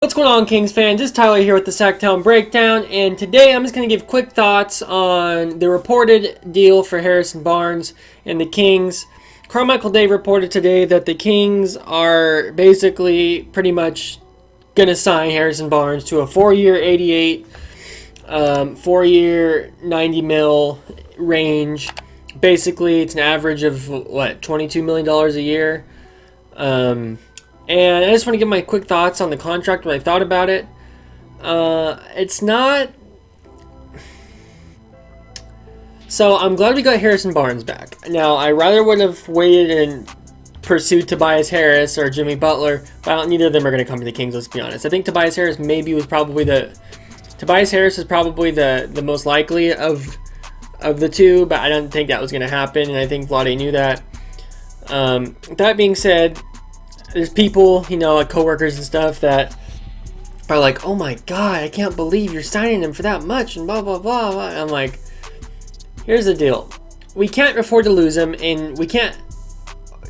What's going on, Kings fans? It's Tyler here with the Sacktown Breakdown, and today I'm just going to give quick thoughts on the reported deal for Harrison Barnes and the Kings. Carmichael Dave reported today that the Kings are basically pretty much going to sign Harrison Barnes to a 4-year 88, 4-year 90 mil range. Basically, it's an average of, $22 million a year. And I just want to give my quick thoughts on the contract, what I thought about it. It's not... So, I'm glad we got Harrison Barnes back. Now, I rather would have waited and pursued Tobias Harris or Jimmy Butler, but neither of them are going to come to the Kings, let's be honest. I think Tobias Harris was probably the most likely of the two, but I don't think that was going to happen, and I think Vlade knew that. That being said, there's people, like coworkers and stuff that are like, oh my god, I can't believe you're signing him for that much and blah, blah, blah, blah. I'm like, here's the deal. We can't afford to lose him, and we can't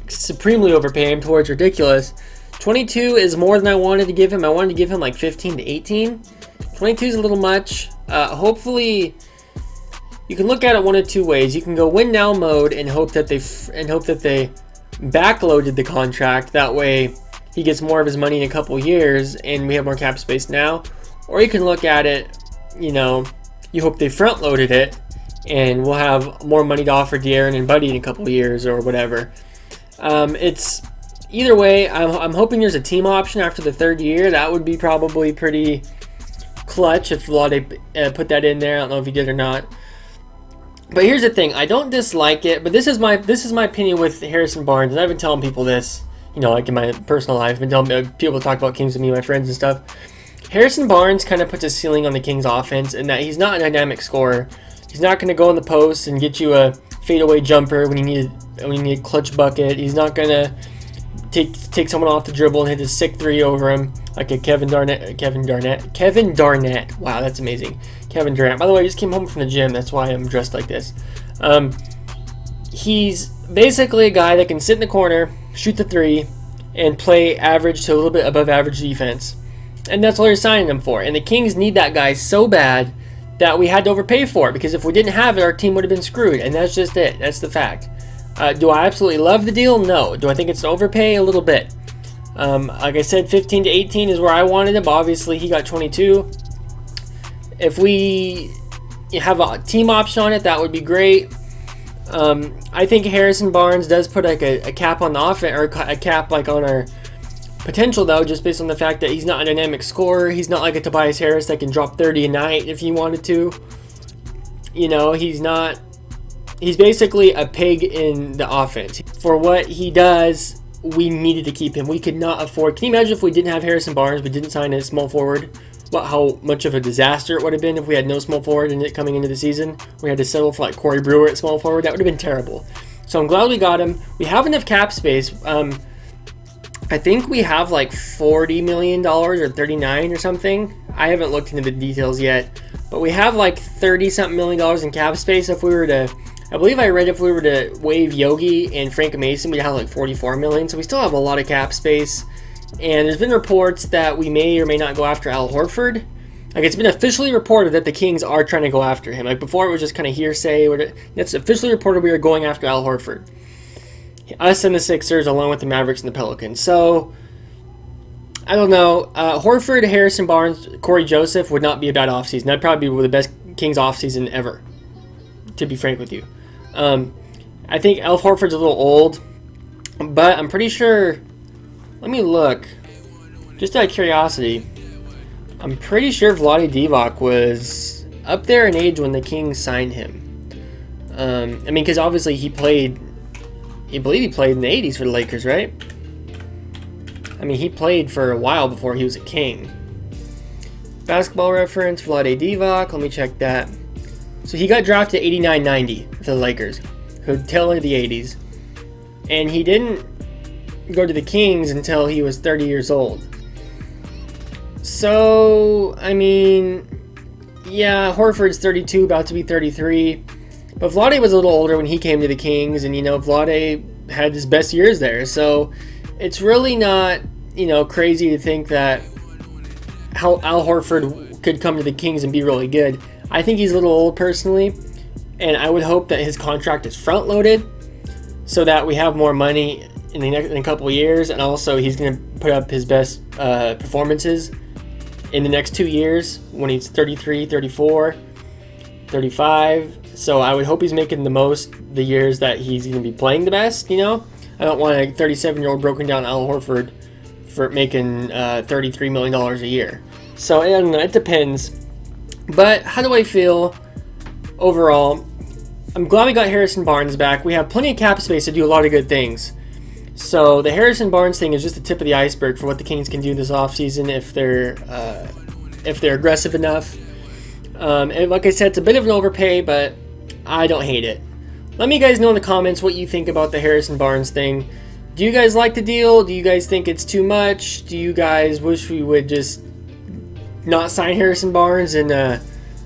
supremely overpay him towards ridiculous. 22 is more than I wanted to give him. I wanted to give him like 15 to 18. 22 is a little much. Hopefully, you can look at it one of two ways. You can go win now mode and hope that they backloaded the contract. That way he gets more of his money in a couple years and we have more cap space now. Or you can look at it, you hope they front loaded it and we'll have more money to offer De'Aaron and Buddy in a couple years or whatever. It's either way. I'm hoping there's a team option after the third year. That would be probably pretty clutch if Vlade put that in there. I don't know if he did or not. But here's the thing, I don't dislike it, but this is my opinion with Harrison Barnes, and I've been telling people this, like in my personal life. I've been telling people to talk about Kings with me, my friends and stuff. Harrison Barnes kind of puts a ceiling on the Kings offense in that he's not a dynamic scorer. He's not going to go in the post and get you a fadeaway jumper when you need a clutch bucket. He's not going to take someone off the dribble and hit a sick three over him like a Kevin Darnett. Wow, that's amazing. Kevin Durant. By the way, I just came home from the gym. That's why I'm dressed like this. He's basically a guy that can sit in the corner, shoot the three, and play average to a little bit above average defense. And that's all you're signing him for. And the Kings need that guy so bad that we had to overpay for it. Because if we didn't have it, our team would have been screwed. And that's just it. That's the fact. Do I absolutely love the deal? No. Do I think it's an overpay? A little bit. Like I said, 15 to 18 is where I wanted him. Obviously, he got 22. If we have a team option on it, that would be great. I think Harrison Barnes does put like a cap on the offense, or a cap like on our potential, though, just based on the fact that he's not a dynamic scorer. He's not like a Tobias Harris that can drop 30 a night if he wanted to. He's not. He's basically a pig in the offense. For what he does, we needed to keep him. We could not afford. Can you imagine if we didn't have Harrison Barnes, we didn't sign a small forward? How much of a disaster it would have been if we had no small forward in it coming into the season. We had to settle for like Corey Brewer at small forward. That would have been terrible. So I'm glad we got him. We have enough cap space. I think we have like $40 million or 39 or something. I haven't looked into the details yet, but we have like 30-something million dollars in cap space. If we were to, I believe I read if we were to waive Yogi and Frank Mason, we'd have like 44 million. So we still have a lot of cap space. And there's been reports that we may or may not go after Al Horford. Like, it's been officially reported that the Kings are trying to go after him. Like, before it was just kind of hearsay. It's officially reported we are going after Al Horford. Us and the Sixers, along with the Mavericks and the Pelicans. So, I don't know. Horford, Harrison Barnes, Corey Joseph would not be a bad offseason. That'd probably be the best Kings offseason ever, to be frank with you. I think Al Horford's a little old, but I'm pretty sure... Let me look. Just out of curiosity, I'm pretty sure Vlade Divac was up there in age when the Kings signed him. Because obviously he believe he played in the 80s for the Lakers, right? He played for a while before he was a King. Basketball Reference, Vlade Divac, let me check that. So he got drafted 89-90 for the Lakers, who tail into the 80s. And he didn't go to the Kings until he was 30 years old. So, Horford's 32, about to be 33. But Vlade was a little older when he came to the Kings, and, Vlade had his best years there. So, it's really not, crazy to think that how Al Horford could come to the Kings and be really good. I think he's a little old personally, and I would hope that his contract is front loaded so that we have more money in a couple of years, and also he's going to put up his best performances in the next 2 years when he's 33, 34, 35. So I would hope he's making the most the years that he's going to be playing the best, you know? I don't want a 37-year-old broken down Al Horford for making $33 million a year. So I don't know, it depends. But how do I feel overall? I'm glad we got Harrison Barnes back. We have plenty of cap space to do a lot of good things. So the Harrison Barnes thing is just the tip of the iceberg for what the Kings can do this offseason if they're aggressive enough. And like I said, it's a bit of an overpay, but I don't hate it. Let me guys know in the comments what you think about the Harrison Barnes thing. Do you guys like the deal? Do you guys think it's too much? Do you guys wish we would just not sign Harrison Barnes and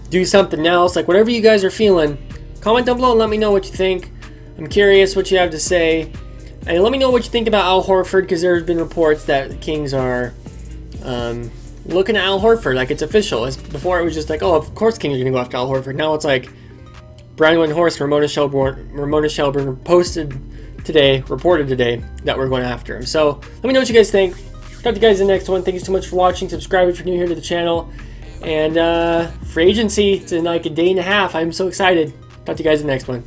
do something else? Like, whatever you guys are feeling, comment down below and let me know what you think. I'm curious what you have to say. And let me know what you think about Al Horford, because there's been reports that the Kings are looking at Al Horford like it's official. Before it was just like, oh, of course Kings are going to go after Al Horford. Now it's like Brandon Horst, Ramona Shelburne reported today that we're going after him. So let me know what you guys think. Talk to you guys in the next one. Thank you so much for watching. Subscribe if you're new here to the channel. And free agency, it's in like a day and a half. I'm so excited. Talk to you guys in the next one.